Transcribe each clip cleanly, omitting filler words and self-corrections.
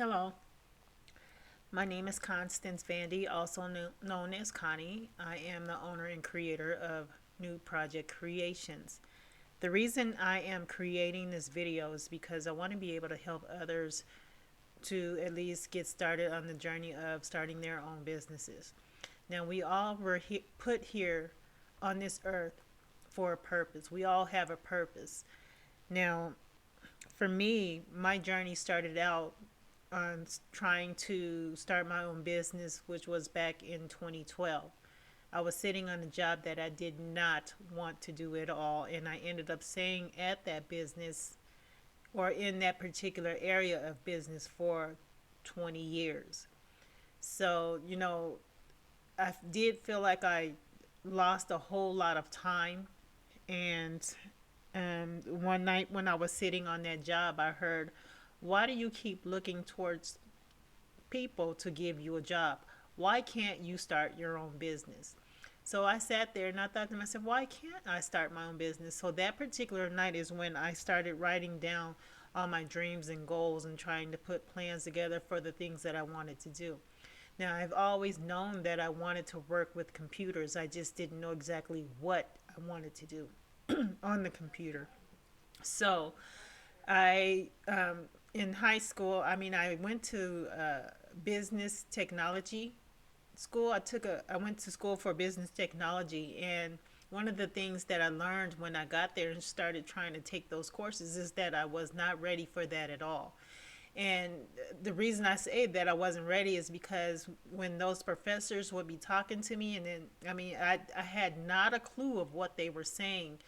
Hello, my name is Constance Vandy, also known as Connie. I am the owner and creator of New Project Creations. The reason I am creating this video is because I want to be able to help others to at least get started on the journey of starting their own businesses. Now, we all were put here on this earth for a purpose. We all have a purpose. Now, for me, my journey started out on trying to start my own business, which was back in 2012. I was sitting on a job that I did not want to do at all, and I ended up staying at that business or in that particular area of business for 20 years. So, I did feel like I lost a whole lot of time. And one night when I was sitting on that job, I heard, "Why do you keep looking towards people to give you a job? Why can't you start your own business?" So I sat there and I thought to myself, why can't I start my own business? So that particular night is when I started writing down all my dreams and goals and trying to put plans together for the things that I wanted to do. Now, I've always known that I wanted to work with computers. I just didn't know exactly what I wanted to do on the computer. So in high school, I went to business technology school. I went to school for business technology, and one of the things that I learned when I got there and started trying to take those courses is that I was not ready for that at all. And the reason I say that I wasn't ready is because when those professors would be talking to me, and then, I had not a clue of what they were saying,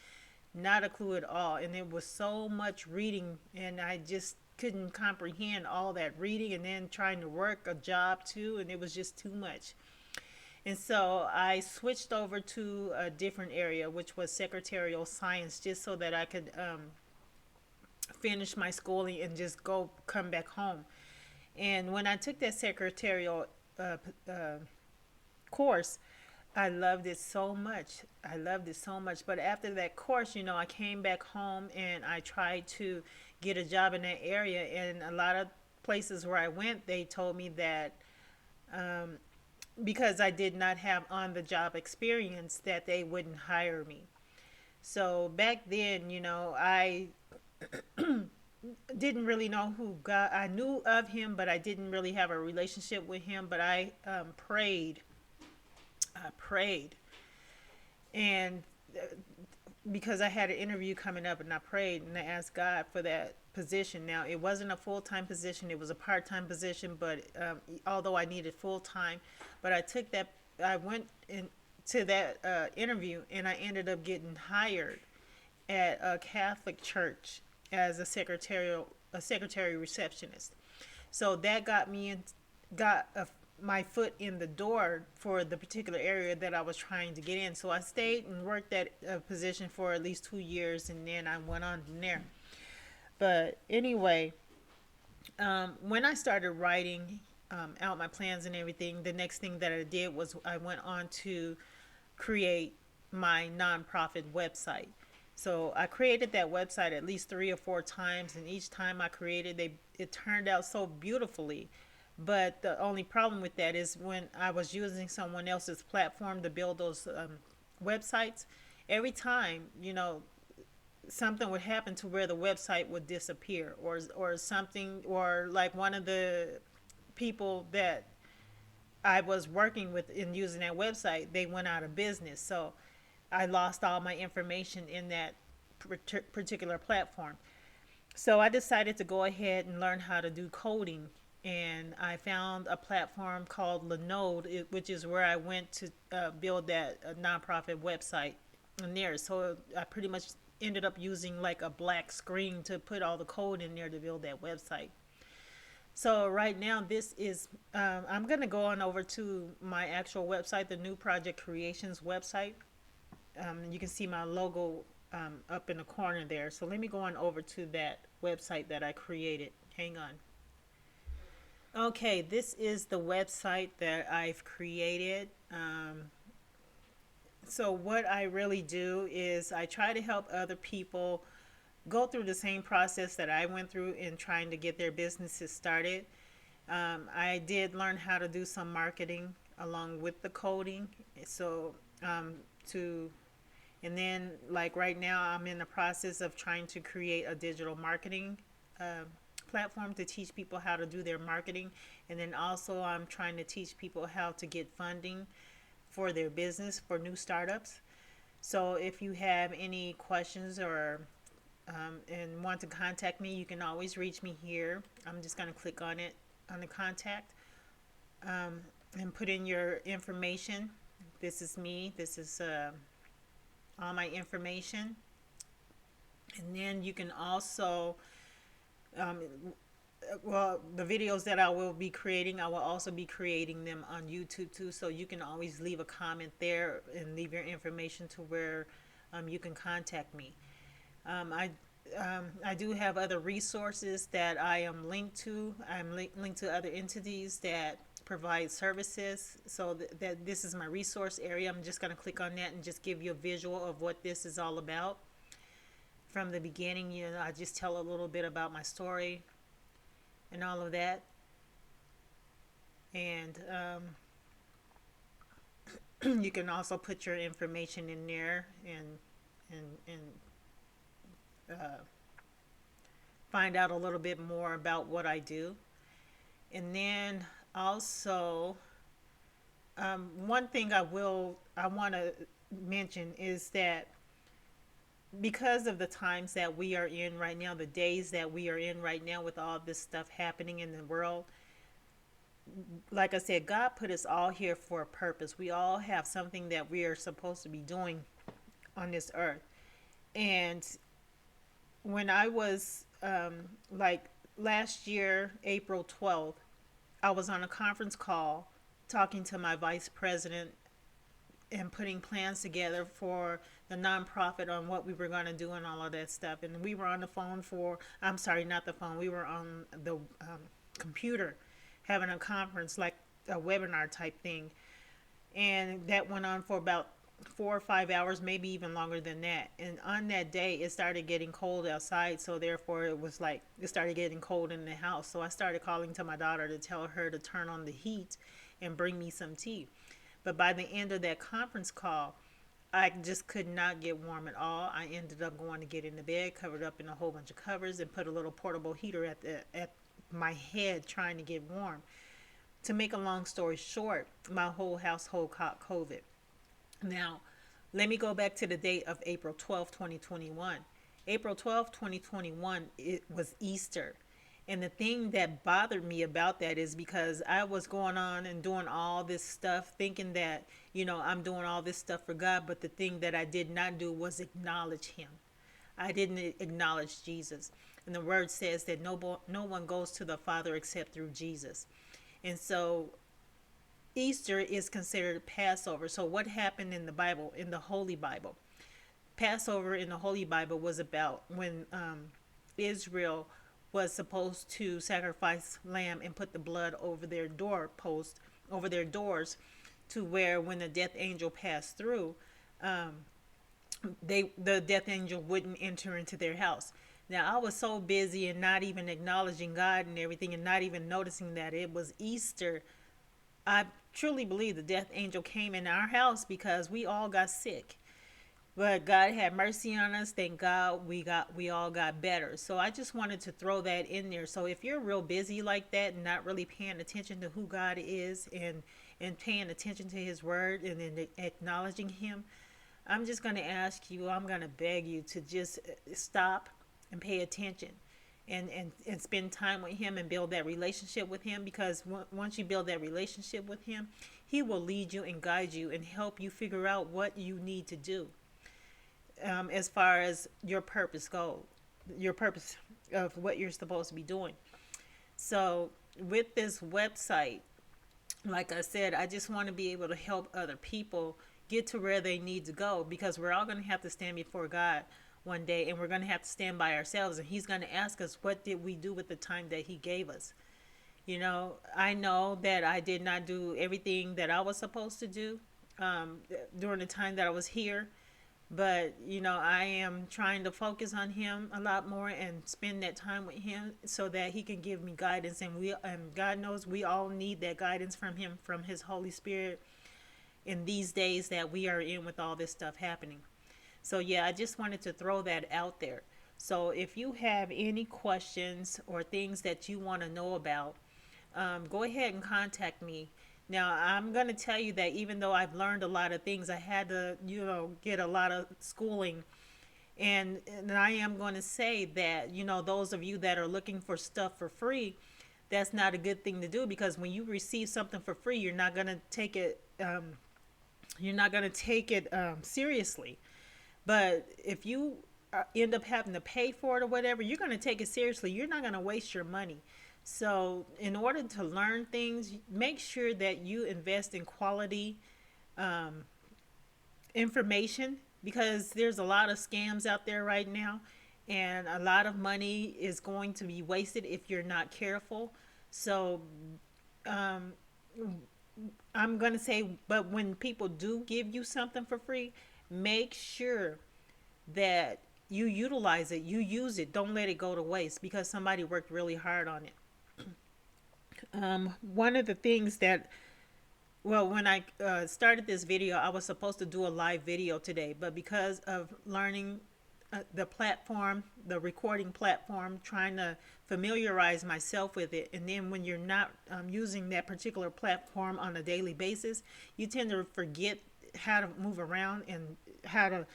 not a clue at all. And it was so much reading, and I just couldn't comprehend all that reading and then trying to work a job too, and it was just too much. And so I switched over to a different area, which was secretarial science, just so that I could finish my schooling and just go come back home. And when I took that secretarial course, I loved it so much. I loved it so much. But after that course, I came back home and I tried to get a job in that area. And a lot of places where I went, they told me that because I did not have on the job experience, that they wouldn't hire me. So back then, I didn't really know who God. I knew of him, but I didn't really have a relationship with him. But I prayed. I prayed, and because I had an interview coming up, and I prayed and I asked God for that position. Now, it wasn't a full time position; it was a part time position. But although I needed full time, but I took that. I went into that interview, and I ended up getting hired at a Catholic church as a secretary receptionist. So that got me in, got my foot in the door for the particular area that I was trying to get in. So I stayed and worked that position for at least 2 years, and then I went on from there. But anyway, when I started writing out my plans and everything, the next thing that I did was I went on to create my nonprofit website. So I created that website at least 3 or 4 times, and each time I created, it turned out so beautifully. But the only problem with that is when I was using someone else's platform to build those websites, every time, something would happen to where the website would disappear, or something, or like one of the people that I was working with in using that website, they went out of business. So I lost all my information in that particular platform. So I decided to go ahead and learn how to do coding. And I found a platform called Linode, which is where I went to build that nonprofit website in there. So I pretty much ended up using like a black screen to put all the code in there to build that website. So right now, this is I'm gonna go on over to my actual website, the New Project Creations website. You can see my logo up in the corner there. So let me go on over to that website that I created. Hang on. Okay, this is the website that I've created. So what I really do is I try to help other people go through the same process that I went through in trying to get their businesses started. I did learn how to do some marketing along with the coding. So, to and then, like right now, I'm in the process of trying to create a digital marketing uh, platform to teach people how to do their marketing. And then also, I'm trying to teach people how to get funding for their business for new startups. So, if you have any questions or and want to contact me, you can always reach me here. I'm just going to click on it on the contact and put in your information. This is me. This is all my information. And then you can also, um, well, the videos that I will be creating, I will also be creating them on YouTube too. So you can always leave a comment there and leave your information to where you can contact me. Um, I I do have other resources that I am linked to. I'm linked to other entities that provide services. So that this is my resource area. I'm just going to click on that and just give you a visual of what this is all about. From the beginning, I just tell a little bit about my story and all of that. And you can also put your information in there and find out a little bit more about what I do. And then also, one thing I want to mention is that because of the times that we are in right now, the days that we are in right now with all this stuff happening in the world, like I said, God put us all here for a purpose. We all have something that we are supposed to be doing on this earth. And when I was like last year, April 12th, I was on a conference call talking to my vice president and putting plans together for the nonprofit on what we were going to do and all of that stuff. And we were on the phone for, I'm sorry, not the phone, we were on the computer having a conference, like a webinar type thing. And that went on for about 4 or 5 hours, maybe even longer than that. And on that day, it started getting cold outside, so therefore it was like it started getting cold in the house. So I started calling to my daughter to tell her to turn on the heat and bring me some tea. But by the end of that conference call, I just could not get warm at all. I ended up going to get in the bed, covered up in a whole bunch of covers, and put a little portable heater at my head, trying to get warm. To make a long story short, my whole household caught COVID. Now, let me go back to the date of April 12th, 2021. April 12th, 2021, it was Easter. And the thing that bothered me about that is because I was going on and doing all this stuff, thinking that, I'm doing all this stuff for God. But the thing that I did not do was acknowledge Him. I didn't acknowledge Jesus. And the word says that no one goes to the Father except through Jesus. And so Easter is considered Passover. So what happened in the Bible, in the Holy Bible? Passover in the Holy Bible was about when Israel was supposed to sacrifice lamb and put the blood over their doorpost, over their doors, to where when the death angel passed through, the death angel wouldn't enter into their house. Now I was so busy and not even acknowledging God and everything, and not even noticing that it was Easter. I truly believe the death angel came in our house because we all got sick. But God had mercy on us. Thank God we all got better. So I just wanted to throw that in there. So if you're real busy like that and not really paying attention to who God is and paying attention to His word and then acknowledging Him, I'm just going to ask you, I'm going to beg you to just stop and pay attention and spend time with Him and build that relationship with Him, because once you build that relationship with Him, He will lead you and guide you and help you figure out what you need to do, as far as your purpose goes, your purpose of what you're supposed to be doing. So with this website, like I said, I just want to be able to help other people get to where they need to go, because we're all going to have to stand before God one day, and we're going to have to stand by ourselves, and He's going to ask us, what did we do with the time that He gave us? I know that I did not do everything that I was supposed to do during the time that I was here, But I am trying to focus on him a lot more and spend that time with him so that he can give me guidance. And God knows we all need that guidance from him, from his Holy Spirit, in these days that we are in with all this stuff happening. So yeah, I just wanted to throw that out there. So if you have any questions or things that you want to know about, go ahead and contact me. Now, I'm going to tell you that even though I've learned a lot of things, I had to, get a lot of schooling. And I am going to say that, those of you that are looking for stuff for free, that's not a good thing to do, because when you receive something for free, you're not going to take it. You're not going to take it seriously. But if you end up having to pay for it or whatever, you're going to take it seriously. You're not going to waste your money. So, in order to learn things, make sure that you invest in quality um, information, because there's a lot of scams out there right now, and a lot of money is going to be wasted if you're not careful. So, um, I'm going to say, but when people do give you something for free, make sure that you utilize it, you use it. Don't let it go to waste because somebody worked really hard on it. One of the things that, well, when I started this video, I was supposed to do a live video today, but because of learning the platform, the recording platform, trying to familiarize myself with it, and then when you're not using that particular platform on a daily basis, you tend to forget how to move around and how to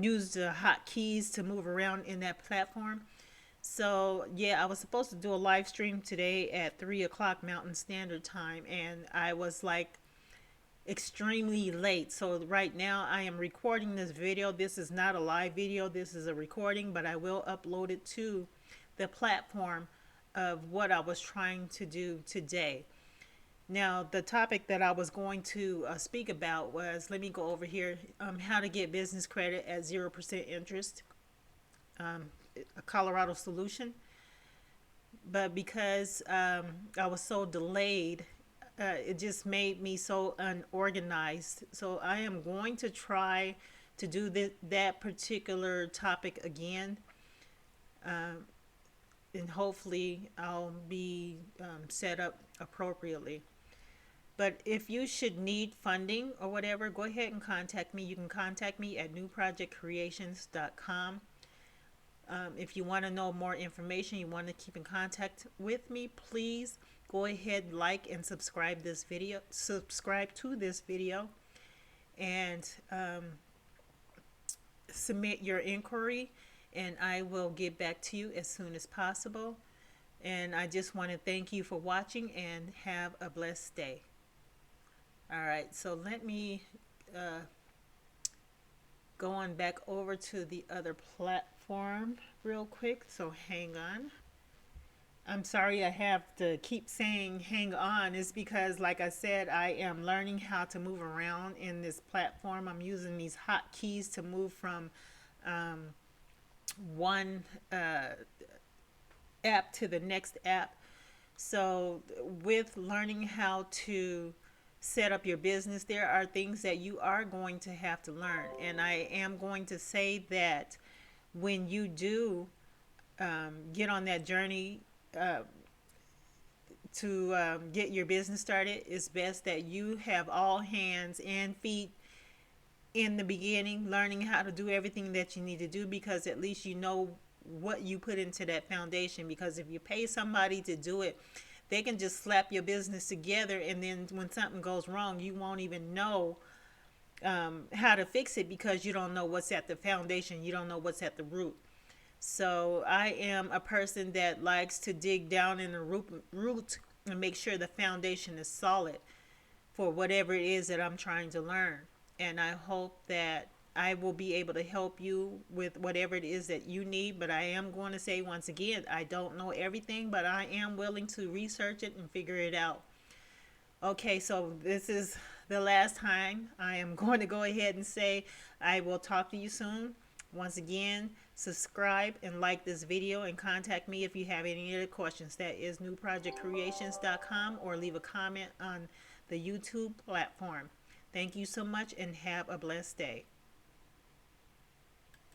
use the hotkeys to move around in that platform. So yeah, I was supposed to do a live stream today at 3 o'clock Mountain Standard Time, and I was like extremely late. So right now I am recording this video. This is not a live video. This is a recording, but I will upload it to the platform of what I was trying to do today. Now, the topic that I was going to speak about was, let me go over here, how to get business credit at 0% interest, a Colorado solution. But because I was so delayed, it just made me so unorganized. So I am going to try to do that particular topic again. And hopefully I'll be set up appropriately. But if you should need funding or whatever, go ahead and contact me. You can contact me at newprojectcreations.com. If you want to know more information, you want to keep in contact with me, please go ahead, like and subscribe this video. Subscribe to this video, and submit your inquiry, and I will get back to you as soon as possible. And I just want to thank you for watching and have a blessed day. All right, so let me go on back over to the other platform real quick. So hang on. I'm sorry I have to keep saying hang on. It's because, like I said, I am learning how to move around in this platform. I'm using these hotkeys to move from one app to the next app. So with learning how to set up your business, there are things that you are going to have to learn. And I am going to say that when you do get on that journey to get your business started, it's best that you have all hands and feet in the beginning, learning how to do everything that you need to do, because at least you know what you put into that foundation. Because if you pay somebody to do it, they can just slap your business together, and then when something goes wrong, you won't even know how to fix it, because you don't know what's at the foundation. You don't know what's at the root. So I am a person that likes to dig down in the root and make sure the foundation is solid for whatever it is that I'm trying to learn. And I hope that I will be able to help you with whatever it is that you need. But I am going to say once again, I don't know everything, but I am willing to research it and figure it out. Okay, so this is the last time. I am going to go ahead and say I will talk to you soon. Once again, subscribe and like this video, and contact me if you have any other questions. That is newprojectcreations.com, or leave a comment on the YouTube platform. Thank you so much and have a blessed day.